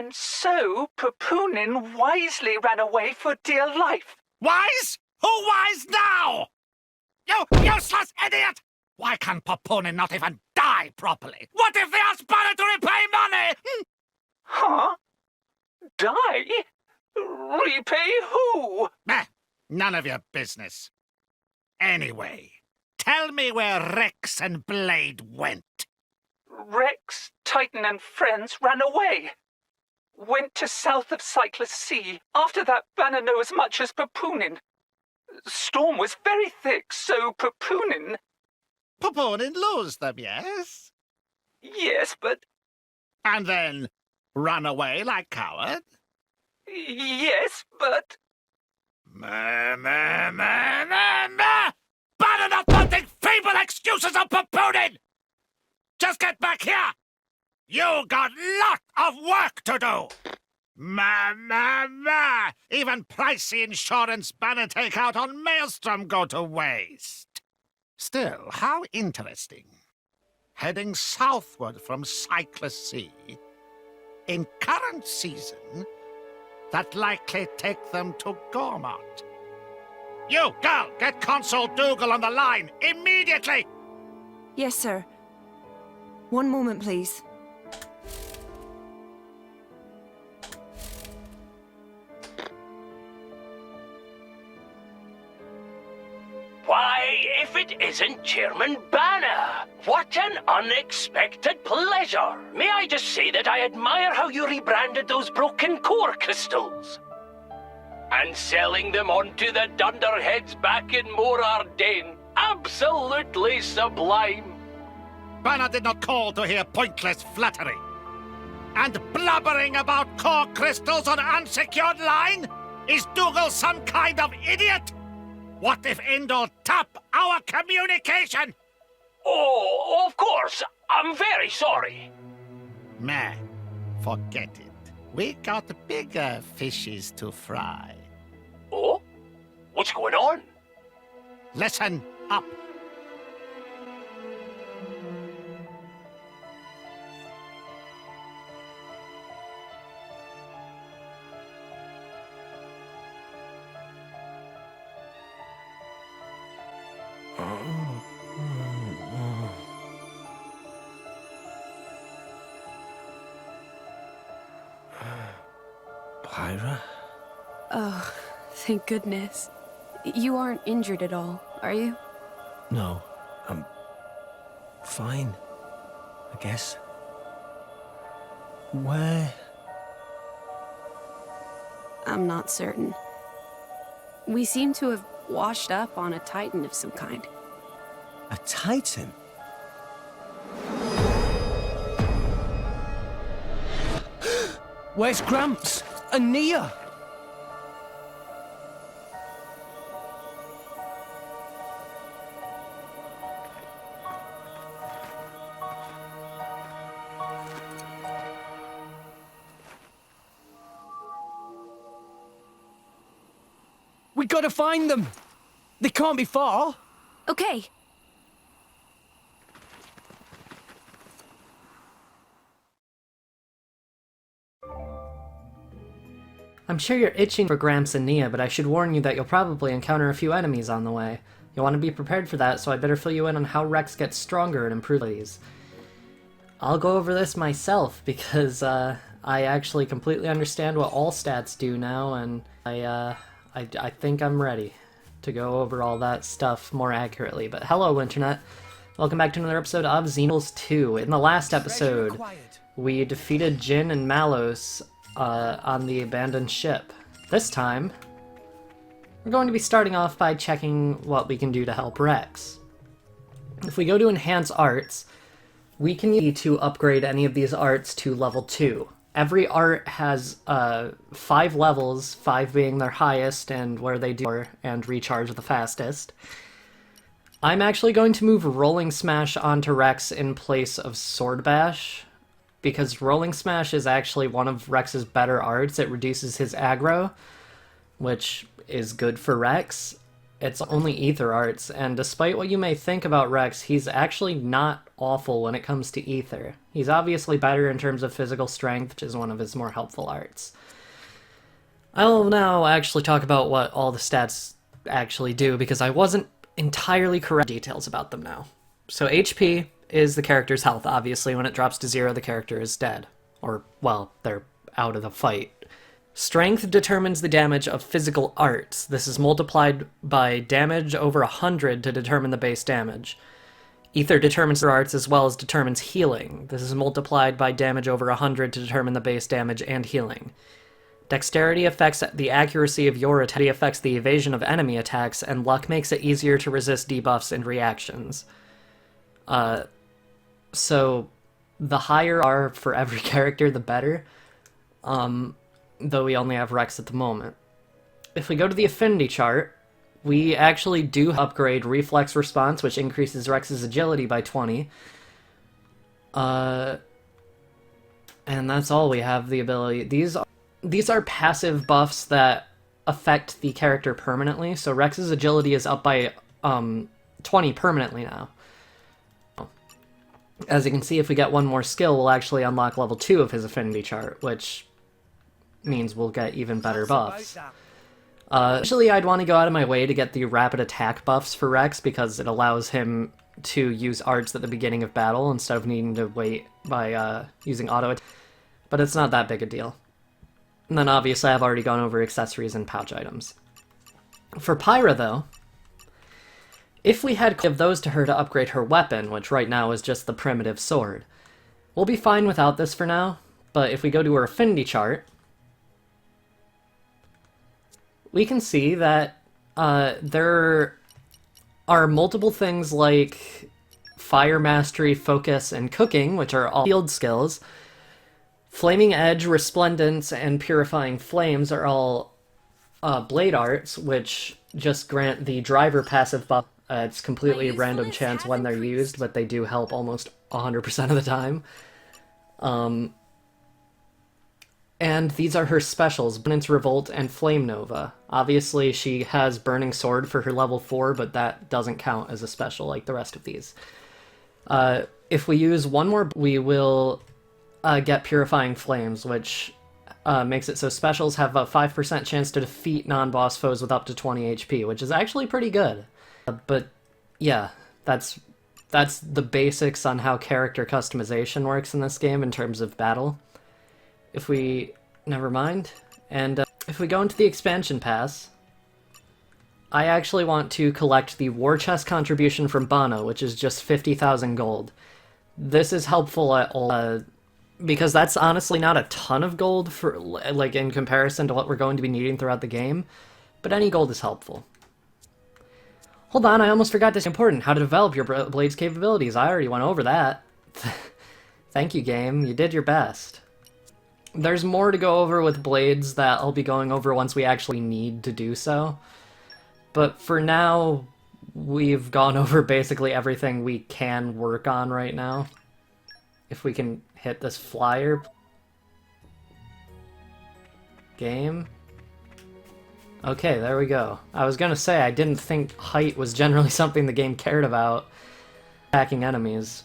And so Pupunin wisely ran away for dear life. Wise? Who wise now? You useless idiot! Why can Pupunin not even die properly? What if they ask Banner to repay money? Huh? Die? Repay who? None of your business. Anyway, tell me where Rex and Blade went. Rex, Titan, and friends ran away. Went to south of Cyclus Sea. After that, Banner knew as much as Pupunin. Storm was very thick, so Pupunin... Pupunin lose them, yes? Yes, but... And then run away like coward? Yes, but... Banner not wanting feeble excuses of Pupunin! Just get back here! You got lot of work to do! Even pricey insurance Banner take out on Maelstrom go to waste. Still, how interesting. Heading southward from Cyclus Sea, in current season, that likely take them to Gormont. You, girl, get Consul Dougal on the line, immediately! Yes, sir. One moment, please. Why, if it isn't Chairman Banner! What an unexpected pleasure! May I just say that I admire how you rebranded those broken core crystals? And selling them on to the dunderheads back in Morardain. Absolutely sublime! Banner did not call to hear pointless flattery. And blubbering about core crystals on unsecured line? Is Dougal some kind of idiot? What if Indol tap our communication? Oh, of course. I'm very sorry. Meh, forget it. We got bigger fishes to fry. Oh? What's going on? Listen up. Pyra? Oh, thank goodness. You aren't injured at all, are you? No, I'm fine, I guess. Where? I'm not certain. We seem to have washed up on a Titan of some kind. A Titan? Where's Gramps? And Nia? We gotta find them! They can't be far! Okay. I'm sure you're itching for Gramps and Nia, but I should warn you that you'll probably encounter a few enemies on the way. You'll want to be prepared for that, so I better fill you in on how Rex gets stronger and improves these. I'll go over this myself, because I actually completely understand what all stats do now, and I think I'm ready to go over all that stuff more accurately. But hello, Internet. Welcome back to another episode of Xenoblade 2. In the last episode, we defeated Jin and Malos on the abandoned ship. This time, we're going to be starting off by checking what we can do to help Rex. If we go to Enhance Arts, we can use to upgrade any of these arts to level 2. Every art has 5 levels, 5 being their highest and where they do and recharge the fastest. I'm actually going to move Rolling Smash onto Rex in place of Sword Bash, because Rolling Smash is actually one of Rex's better arts. It reduces his aggro, which is good for Rex. It's only ether arts, and despite what you may think about Rex, he's actually not awful when it comes to ether. He's obviously better in terms of physical strength, which is one of his more helpful arts. I'll now actually talk about what all the stats actually do, because I wasn't entirely correct details about them now. So HP is the character's health. Obviously, when it drops to 0, the character is dead. Or, well, they're out of the fight. Strength determines the damage of physical arts. This is multiplied by damage over 100 to determine the base damage. Ether determines their arts as well as determines healing. This is multiplied by damage over 100 to determine the base damage and healing. Dexterity affects the accuracy of your attack, affects the evasion of enemy attacks, and luck makes it easier to resist debuffs and reactions. So the higher are for every character, the better. Though we only have Rex at the moment. If we go to the affinity chart, we actually do upgrade Reflex Response, which increases Rex's agility by 20. And that's all we have the ability. These are passive buffs that affect the character permanently, so Rex's agility is up by 20 permanently now. As you can see, if we get one more skill, we'll actually unlock level 2 of his affinity chart, which means we'll get even better buffs. Initially, I'd want to go out of my way to get the rapid attack buffs for Rex, because it allows him to use arts at the beginning of battle instead of needing to wait by using auto attack. But it's not that big a deal. And then obviously I've already gone over accessories and pouch items. For Pyra, though, if we had give those to her to upgrade her weapon, which right now is just the primitive sword, we'll be fine without this for now, but if we go to her affinity chart, we can see that there are multiple things like Fire Mastery, Focus, and Cooking, which are all field skills. Flaming Edge, Resplendence, and Purifying Flames are all blade arts, which just grant the driver passive buff. It's completely random chance when they're used, but they do help almost 100% of the time. And these are her specials, Abundance, Revolt, and Flame Nova. Obviously, she has Burning Sword for her level 4, but that doesn't count as a special like the rest of these. If we use one more, we will get Purifying Flames, which makes it so specials have a 5% chance to defeat non-boss foes with up to 20 HP, which is actually pretty good. But yeah, that's the basics on how character customization works in this game in terms of battle. If we... never mind. And if we go into the expansion pass, I actually want to collect the War Chest contribution from Bana, which is just 50,000 gold. This is helpful at all, because that's honestly not a ton of gold for, like, in comparison to what we're going to be needing throughout the game, but any gold is helpful. Hold on, I almost forgot this important, how to develop your blade's capabilities. I already went over that. Thank you, game. You did your best. There's more to go over with blades that I'll be going over once we actually need to do so. But for now, we've gone over basically everything we can work on right now. If we can hit this flyer. Game. Okay, there we go. I was gonna say, I didn't think height was generally something the game cared about attacking enemies.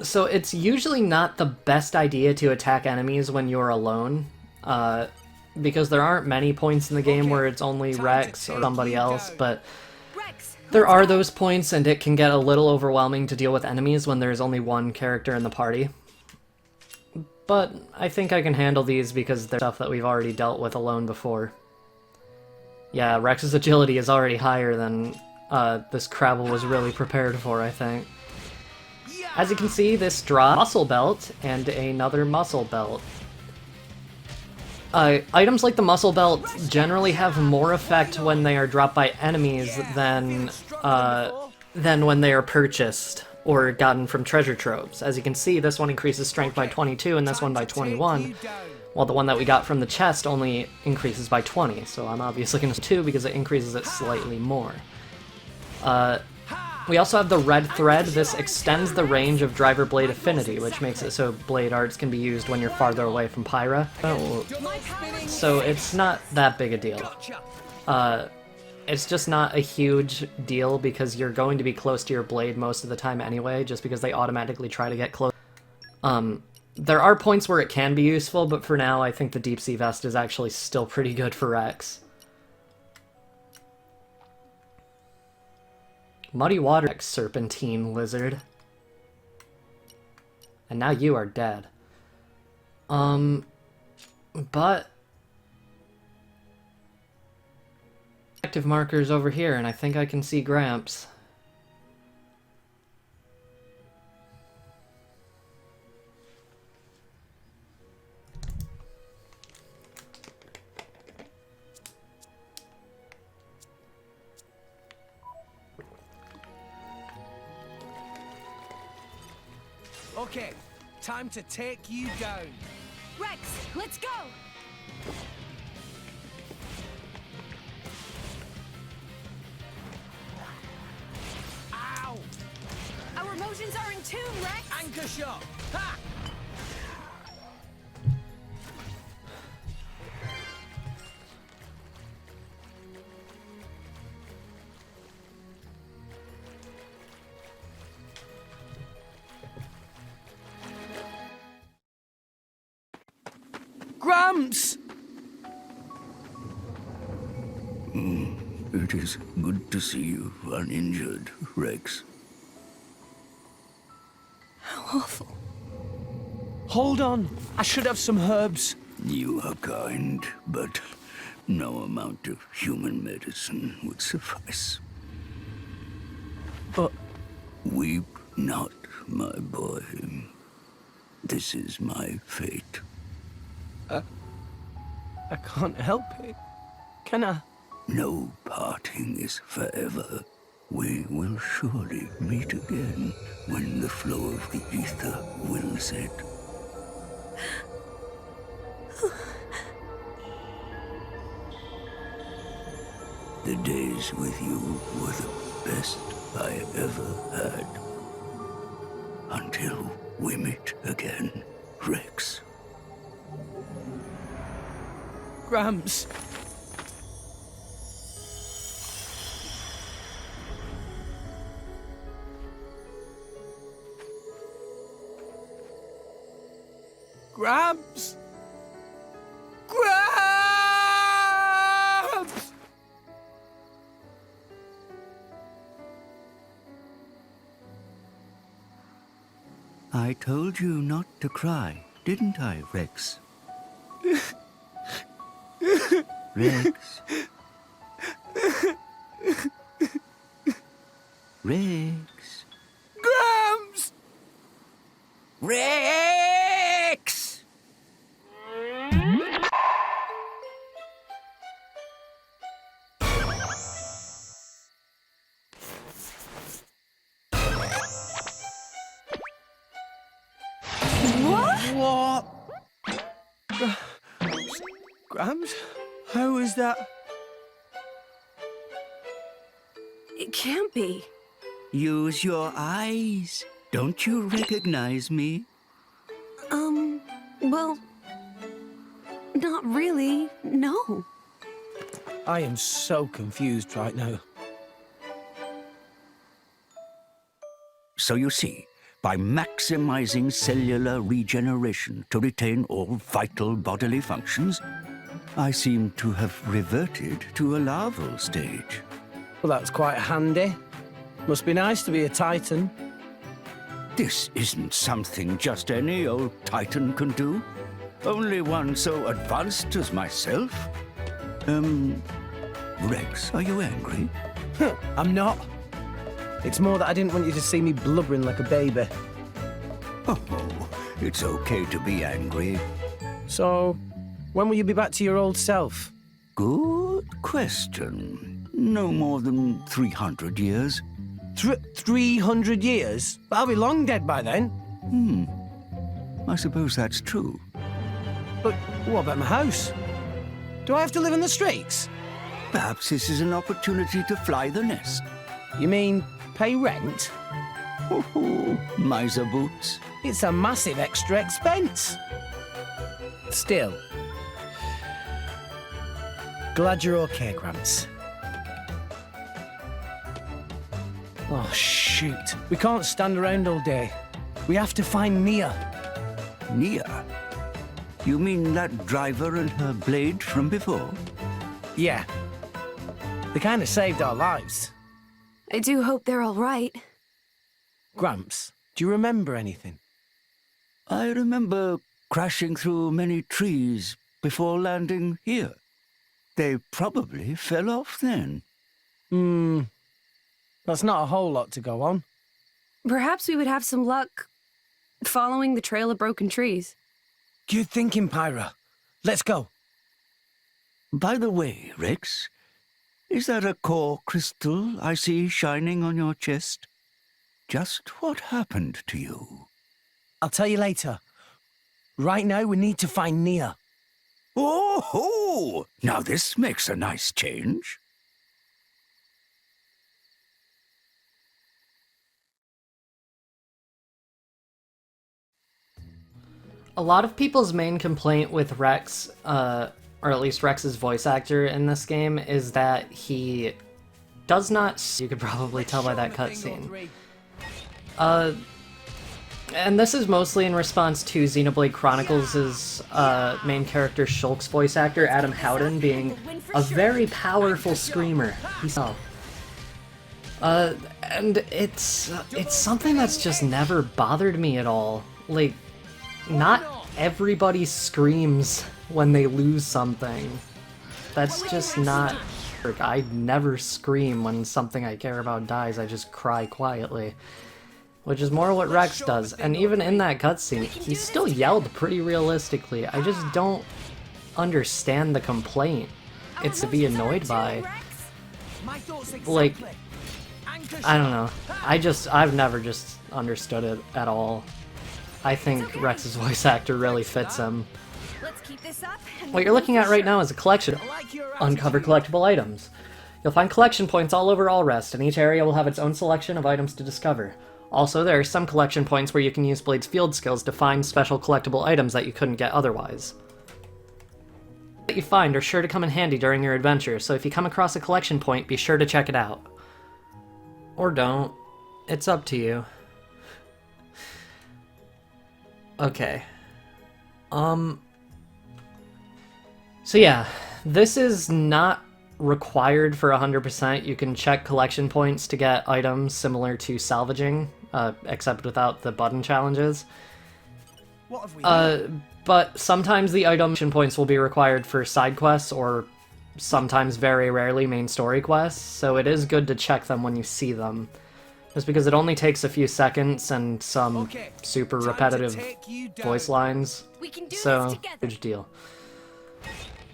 So it's usually not the best idea to attack enemies when you're alone, because there aren't many points in the game where it's only Rex or somebody else, but there are those points and it can get a little overwhelming to deal with enemies when there's only one character in the party. But I think I can handle these because they're stuff that we've already dealt with alone before. Yeah, Rex's agility is already higher than this Crabble was really prepared for, I think. As you can see, this drops Muscle Belt and another Muscle Belt. Items like the Muscle Belt generally have more effect when they are dropped by enemies than when they are purchased or gotten from Treasure Troves. As you can see, this one increases strength by 22 and this one by 21, while the one that we got from the chest only increases by 20, so I'm obviously going to 2 because it increases it slightly more. We also have the Red Thread. This extends the range of Driver Blade Affinity, which makes it so blade arts can be used when you're farther away from Pyra. So it's not that big a deal. It's just not a huge deal because you're going to be close to your blade most of the time anyway, just because they automatically try to get close. There are points where it can be useful, but for now I think the Deep Sea Vest is actually still pretty good for Rex. Muddy Water Serpentine Lizard. And now you are dead. But... active markers over here, and I think I can see Gramps. Okay, time to take you down. Rex, let's go! Ow! Our motions are in tune, Rex! Anchor shot! Ha! Gramps! It is good to see you uninjured, Rex. How awful. Hold on, I should have some herbs. You are kind, but no amount of human medicine would suffice. But Weep not, my boy. This is my fate. I can't help it. Can I? No parting is forever. We will surely meet again when the flow of the ether wills it. The days with you were the best I ever had. Until we meet again, Rex. Gramps. Gramps. Gramps! I told you not to cry, didn't I, Rex? Rex. Rex. Gramps! Rex! What? Gramps? How is that? It can't be. Use your eyes. Don't you recognize me? Well, not really, no. I am so confused right now. So you see, by maximizing cellular regeneration to retain all vital bodily functions, I seem to have reverted to a larval stage. Well, that's quite handy. Must be nice to be a Titan. This isn't something just any old Titan can do. Only one so advanced as myself. Rex, are you angry? I'm not. It's more that I didn't want you to see me blubbering like a baby. Oh, it's okay to be angry. So, when will you be back to your old self? Good question. No more than 300 years. 300 years? I'll be long dead by then. I suppose that's true. But what about my house? Do I have to live in the streets? Perhaps this is an opportunity to fly the nest. You mean pay rent? Oh, miser boots. It's a massive extra expense. Still. Glad you're okay, Gramps. shoot. We can't stand around all day. We have to find Nia. Nia? You mean that driver and her blade from before? Yeah. They kind of saved our lives. I do hope they're all right. Gramps, do you remember anything? I remember crashing through many trees before landing here. They probably fell off then. That's not a whole lot to go on. Perhaps we would have some luck following the trail of broken trees. Good thinking, Pyra. Let's go. By the way, Rex, is that a core crystal I see shining on your chest? Just what happened to you? I'll tell you later. Right now, we need to find Nia. Oh-ho! Now this makes a nice change. A lot of people's main complaint with Rex, or at least Rex's voice actor in this game, is that he does not... You could probably tell by that cutscene. And this is mostly in response to Xenoblade Chronicles' main character Shulk's voice actor, Adam Howden, being a very powerful screamer. And it's something that's just never bothered me at all. Like, not everybody screams when they lose something. That's just not... I never scream when something I care about dies, I just cry quietly. Which is more what Rex does, and even in that cutscene, he still yelled pretty realistically. I just don't understand the complaint. It's to be annoyed by. Like, I don't know. I've never just understood it at all. I think Rex's voice actor really fits him. What you're looking at right now is a collection of uncover collectible items. You'll find collection points all over Allrest, and each area will have its own selection of items to discover. Also, there are some collection points where you can use Blade's field skills to find special collectible items that you couldn't get otherwise. That you find are sure to come in handy during your adventure, so if you come across a collection point, be sure to check it out. Or don't. It's up to you. Okay. So yeah, this is not required for 100%. You can check collection points to get items similar to salvaging, except without the button challenges. But sometimes the item points will be required for side quests, or sometimes, very rarely, main story quests, so it is good to check them when you see them. Just because it only takes a few seconds and some super repetitive voice lines, so huge deal.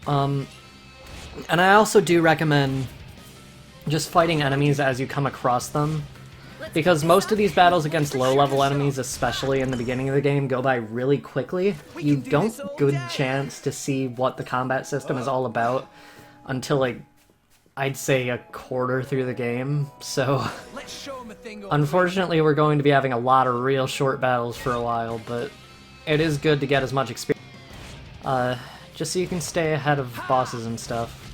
And I also do recommend just fighting enemies as you come across them, because most of these battles against low-level enemies, especially in the beginning of the game, go by really quickly. You don't get a good chance to see what the combat system is all about until, like, I'd say a quarter through the game, so unfortunately we're going to be having a lot of real short battles for a while, but it is good to get as much experience, just so you can stay ahead of bosses and stuff.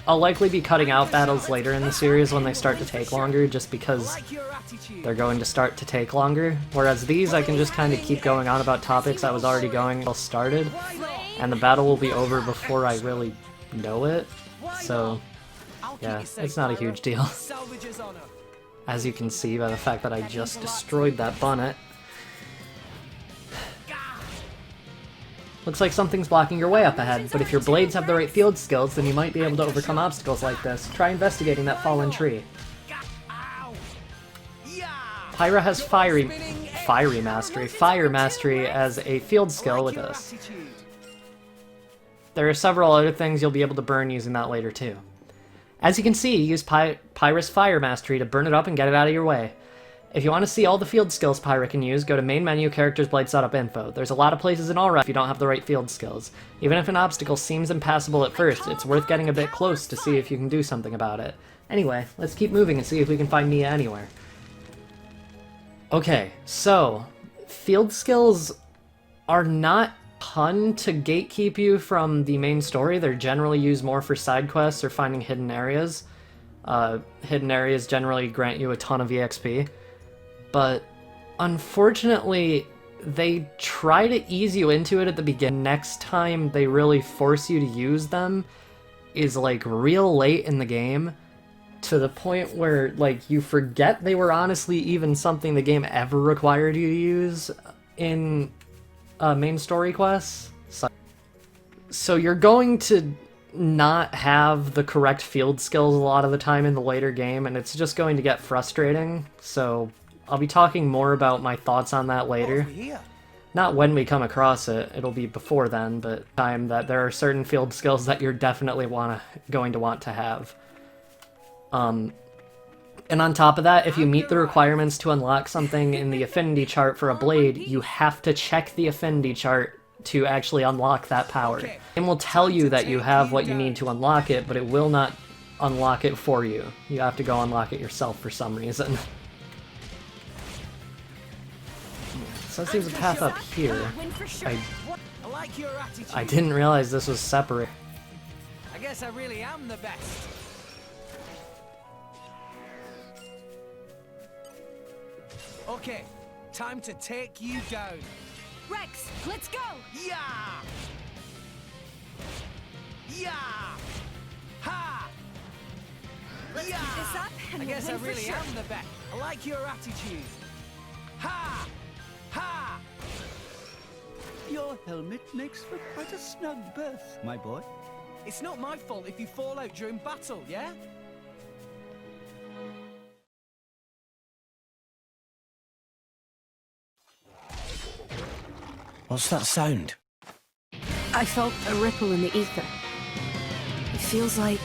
I'll likely be cutting out battles later in the series when they start to take longer, just because they're going to start to take longer, whereas these I can just kind of keep going on about topics I was already going until started, and the battle will be over before I really know it, so yeah, it's not a huge deal. As you can see by the fact that I just destroyed that bonnet. Looks like something's blocking your way up ahead, but if your blades have the right field skills, then you might be able to overcome obstacles like this. Try investigating that fallen tree. Pyra has Fire Mastery as a field skill with us. There are several other things you'll be able to burn using that later too. As you can see, use Pyra's Fire Mastery to burn it up and get it out of your way. If you want to see all the field skills Pyra can use, go to Main Menu, Characters, Blade Setup Info. There's a lot of places in Allrest if you don't have the right field skills. Even if an obstacle seems impassable at first, it's worth getting a bit close to see if you can do something about it. Anyway, let's keep moving and see if we can find Nia anywhere. Okay, so, field skills are not ton to gatekeep you from the main story. They're generally used more for side quests or finding hidden areas. Hidden areas generally grant you a ton of EXP, but unfortunately, they try to ease you into it at the beginning. Next time they really force you to use them is like real late in the game, to the point where like you forget they were honestly even something the game ever required you to use in main story quests. So you're going to not have the correct field skills a lot of the time in the later game, and it's just going to get frustrating. So I'll be talking more about my thoughts on that later. Not when we come across it, it'll be before then, but time that there are certain field skills that you're definitely going to want to have. And on top of that, if you meet the requirements to unlock something in the affinity chart for a blade, you have to check the affinity chart to actually unlock that power. It will tell you that you have what you need to unlock it, but it will not unlock it for you. You have to go unlock it yourself for some reason. So there's a path up here. I didn't realize this was separate. I guess I really am the best. Okay, time to take you down. Rex, let's go! Yeah! Yeah! Ha! Let's Yeah! keep this up and I guess I we'll win really for sure. am the best. I like your attitude. Ha! Ha! Your helmet makes for quite a snug berth, my boy. It's not my fault if you fall out during battle, yeah? What's that sound? I felt a ripple in the ether. It feels like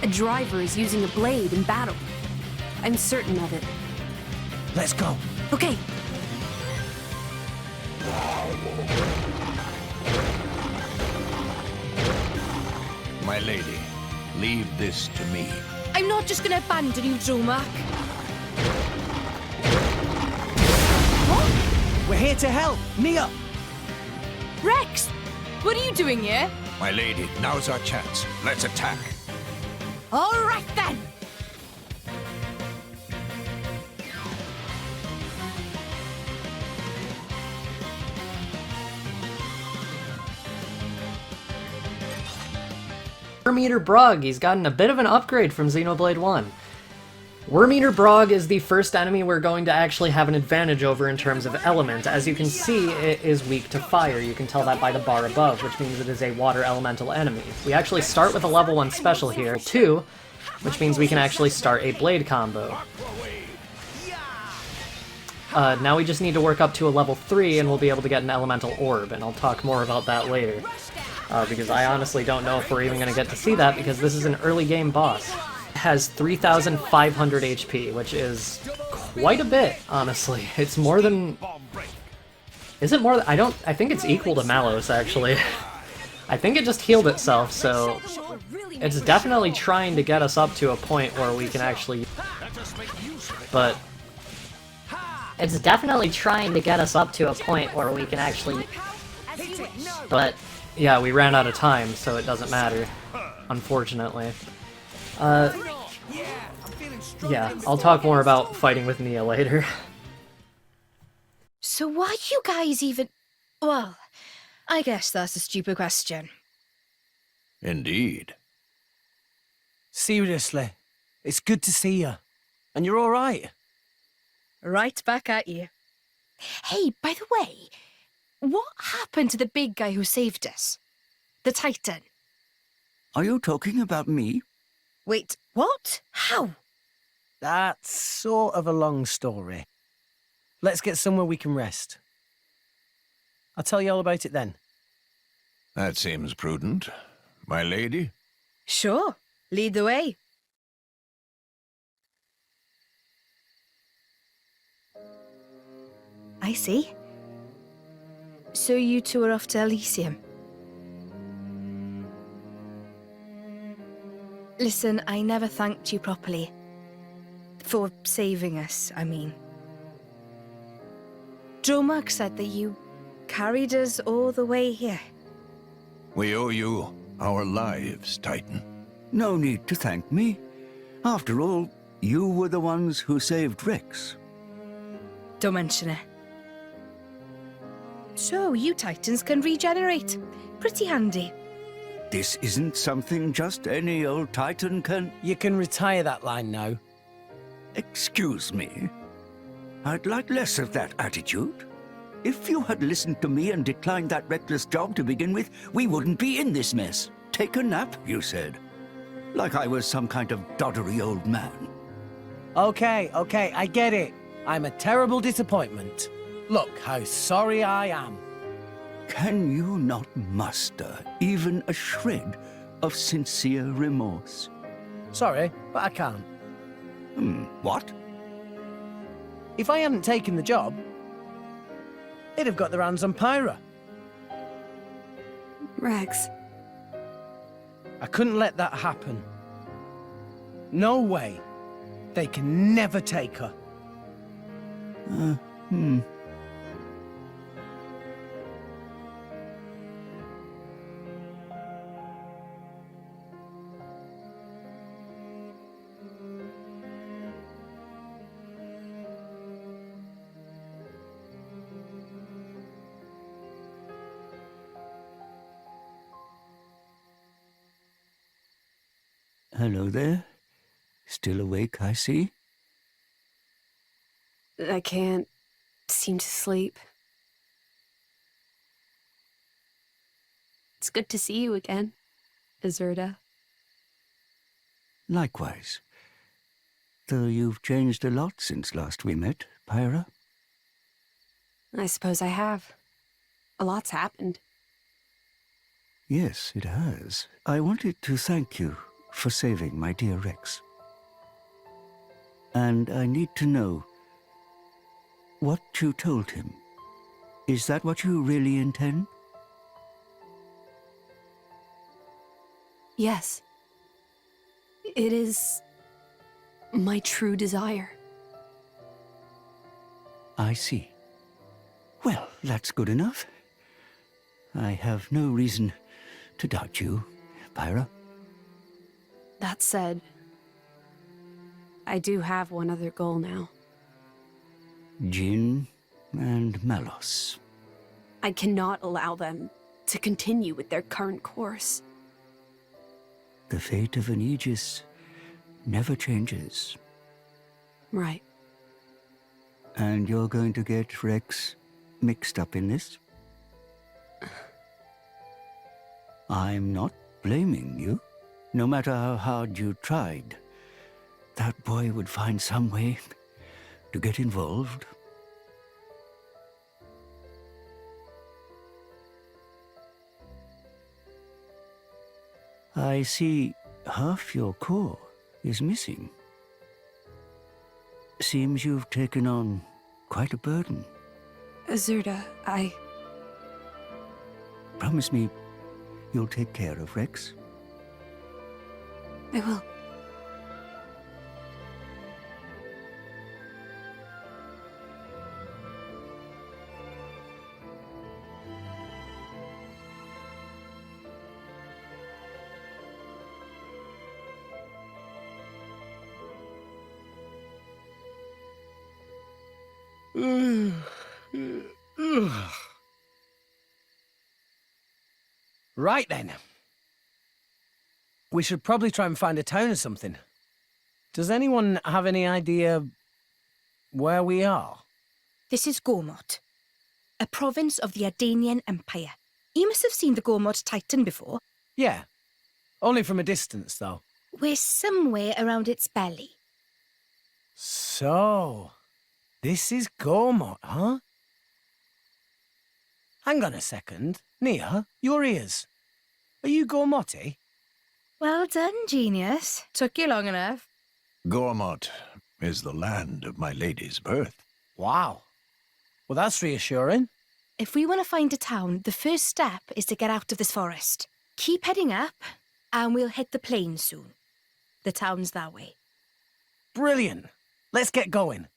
a driver is using a blade in battle. I'm certain of it. Let's go. Okay. My lady, leave this to me. I'm not just gonna abandon you, Dromark. We're here to help. Nia! Rex! What are you doing here? My lady, now's our chance. Let's attack. All right then! Wormeater Brog, he's gotten a bit of an upgrade from Xenoblade 1. Wormeater Brog is the first enemy we're going to actually have an advantage over in terms of element. As you can see, it is weak to fire. You can tell that by the bar above, which means it is a water elemental enemy. We actually start with a level 1 special here, 2, which means we can actually start a blade combo. Now we just need to work up to a level 3 and we'll be able to get an elemental orb, and I'll talk more about that later. Because I honestly don't know if we're even going to get to see that, because this is an early game boss. It has 3,500 HP, which is quite a bit, honestly. It's more than... Is it more than... I think it's equal to Malos, actually. I think it just healed itself, so... It's definitely trying to get us up to a point where we can actually... But... It's definitely trying to get us up to a point where we can actually... But... Yeah, we ran out of time, so it doesn't matter, unfortunately. Yeah, I'll talk more about fighting with Nia later. So why you guys even... Well, I guess that's a stupid question. Indeed. Seriously, it's good to see you. And you're alright. Right back at you. Hey, by the way, what happened to the big guy who saved us? The Titan. Are you talking about me? Wait, what? How? That's sort of a long story. Let's get somewhere we can rest. I'll tell you all about it then. That seems prudent. My lady? Sure. Lead the way. I see. So you two are off to Elysium. Listen, I never thanked you properly. For saving us, I mean. Dromark said that you carried us all the way here. We owe you our lives, Titan. No need to thank me. After all, you were the ones who saved Rex. Don't mention it. So, you Titans can regenerate. Pretty handy. This isn't something just any old Titan can... You can retire that line now. Excuse me. I'd like less of that attitude. If you had listened to me and declined that reckless job to begin with, we wouldn't be in this mess. Take a nap, you said. Like I was some kind of doddery old man. Okay, I get it. I'm a terrible disappointment. Look how sorry I am. Can you not muster even a shred of sincere remorse? Sorry, but I can't. What? If I hadn't taken the job, they'd have got their hands on Pyra. Rex, I couldn't let that happen. No way. They can never take her. Hello there. Still awake, I see. I can't seem to sleep. It's good to see you again, Azurda. Likewise. Though you've changed a lot since last we met, Pyra. I suppose I have. A lot's happened. Yes, it has. I wanted to thank you for saving my dear Rex. And I need to know what you told him. Is that what you really intend? Yes. It is my true desire. I see. Well, that's good enough. I have no reason to doubt you, Pyra. That said, I do have one other goal now. Jin and Malos. I cannot allow them to continue with their current course. The fate of an Aegis never changes. Right. And you're going to get Rex mixed up in this? I'm not blaming you. No matter how hard you tried, that boy would find some way to get involved. I see half your core is missing. Seems you've taken on quite a burden. Azurda, I... Promise me you'll take care of Rex. I will. Right then. We should probably try and find a town or something. Does anyone have any idea where we are? This is Gormott, a province of the Ardanian Empire. You must have seen the Gormott Titan before. Yeah. Only from a distance, though. We're somewhere around its belly. So, this is Gormott, huh? Hang on a second. Nia, your ears. Are you Gormotti? Well done, genius. Took you long enough. Gormott is the land of my lady's birth. Wow. Well, that's reassuring. If we want to find a town, the first step is to get out of this forest. Keep heading up, and we'll hit the plain soon. The town's that way. Brilliant. Let's get going.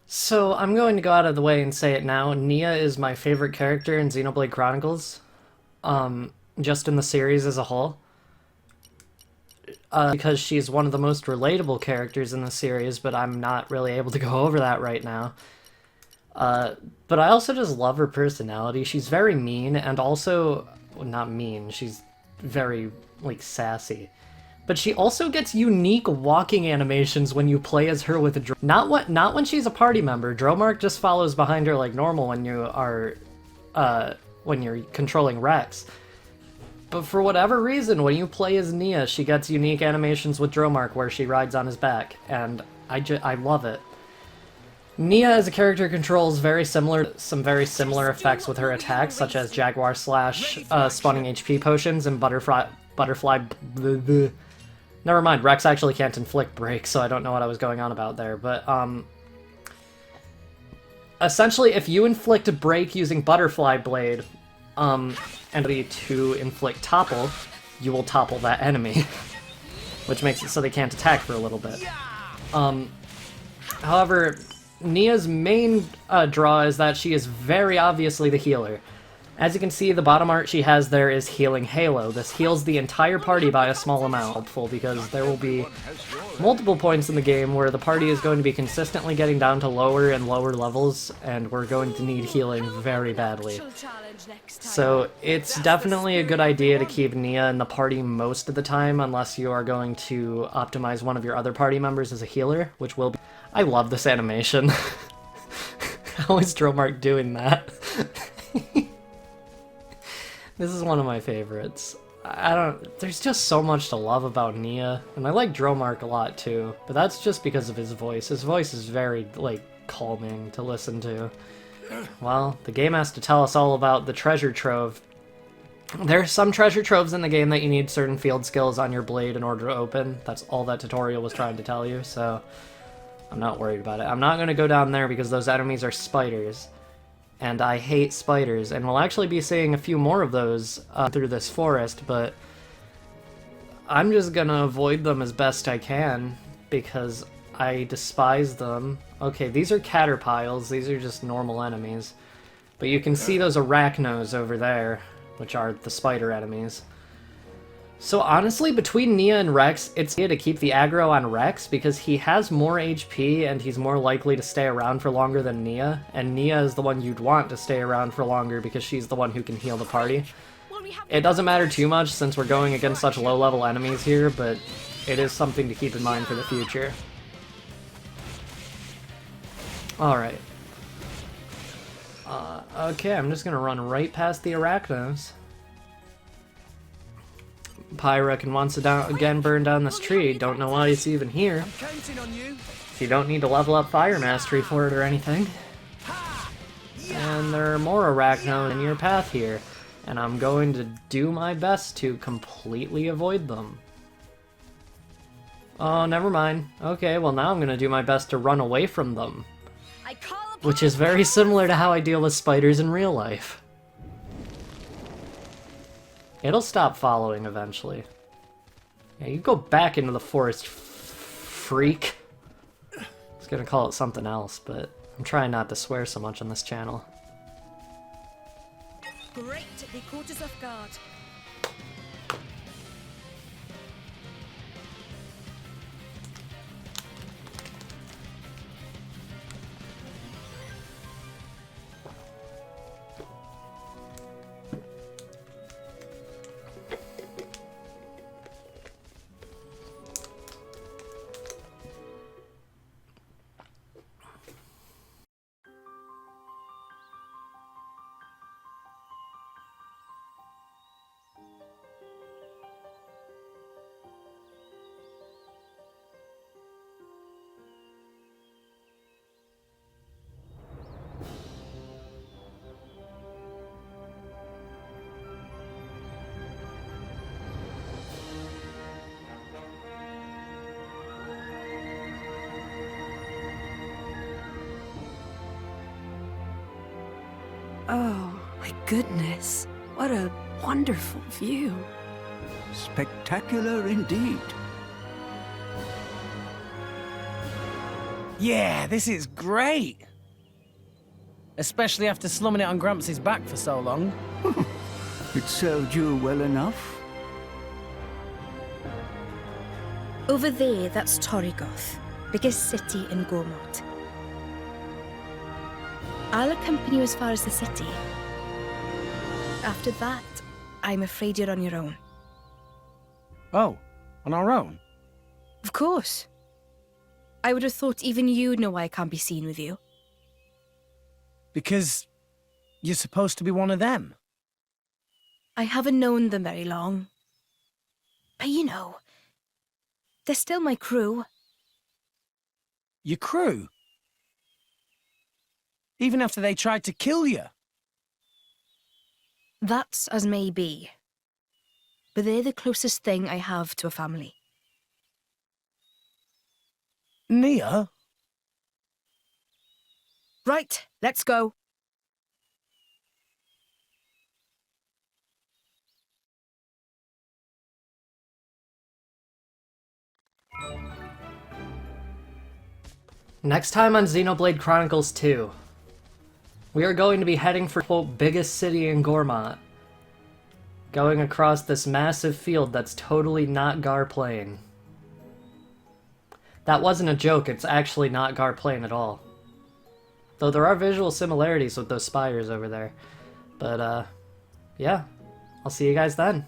So I'm going to go out of the way and say it now. Nia is my favorite character in Xenoblade Chronicles. Just in the series as a whole. Because she's one of the most relatable characters in the series, but I'm not really able to go over that right now. But I also just love her personality. She's very mean, and also... well, not mean, she's very, like, sassy. But she also gets unique walking animations when you play as her with a not when she's a party member. Dromark just follows behind her like normal when you are, when you're controlling Rex. But for whatever reason, when you play as Nia, she gets unique animations with Dromark where she rides on his back, and I love it. Nia as a character controls some very similar effects with her attacks, such as Jaguar Slash, spawning HP potions, and butterfly. Never mind, Rex actually can't inflict break, so I don't know what I was going on about there, but, essentially, if you inflict a break using Butterfly Blade, and to inflict topple, you will topple that enemy, which makes it so they can't attack for a little bit. However, Nia's main draw is that she is very obviously the healer. As you can see, the bottom art she has there is Healing Halo. This heals the entire party by a small amount, helpful because there will be multiple points in the game where the party is going to be consistently getting down to lower and lower levels, and we're going to need healing very badly. So it's definitely a good idea to keep Nia in the party most of the time, unless you are going to optimize one of your other party members as a healer, which will be... I love this animation. How is Dromark doing that? This is one of my favorites. There's just so much to love about Nia, and I like Dromark a lot too, but that's just because of his voice. His voice is very, like, calming to listen to. Well, the game has to tell us all about the Treasure Trove. There are some Treasure Troves in the game that you need certain field skills on your blade in order to open. That's all that tutorial was trying to tell you, so I'm not worried about it. I'm not going to go down there because those enemies are spiders. And I hate spiders, and we'll actually be seeing a few more of those through this forest, but I'm just gonna avoid them as best I can, because I despise them. Okay, these are caterpiles, these are just normal enemies. But you can see those arachnos over there, which are the spider enemies. So honestly, between Nia and Rex, it's good to keep the aggro on Rex because he has more HP and he's more likely to stay around for longer than Nia, and Nia is the one you'd want to stay around for longer because she's the one who can heal the party. It doesn't matter too much since we're going against such low-level enemies here, but it is something to keep in mind for the future. Alright. Okay, I'm just gonna run right past the arachnos. Pyra wants to again burn down this tree. Don't know why it's even here. You don't need to level up Fire Mastery for it or anything. And there are more arachnos in your path here, and I'm going to do my best to completely avoid them. Oh, never mind. Okay, well now I'm going to do my best to run away from them. Which is very similar to how I deal with spiders in real life. It'll stop following eventually. Yeah, you go back into the forest, freak. I was gonna call it something else, but I'm trying not to swear so much on this channel. Great, they caught us off guard. Oh, my goodness. What a wonderful view. Spectacular indeed. Yeah, this is great. Especially after slumming it on Gramps' back for so long. It served you well enough. Over there, that's Torrigoth, biggest city in Gormott. I'll accompany you as far as the city. After that, I'm afraid you're on your own. Oh, on our own? Of course. I would have thought even you'd know why I can't be seen with you. Because you're supposed to be one of them. I haven't known them very long. But you know, they're still my crew. Your crew? Even after they tried to kill you? That's as may be. But they're the closest thing I have to a family. Nia? Right, let's go. Next time on Xenoblade Chronicles 2, we are going to be heading for, quote, biggest city in Gormott. Going across this massive field that's totally not Gar Plain. That wasn't a joke, it's actually not Gar Plain at all. Though there are visual similarities with those spires over there. But, yeah. I'll see you guys then.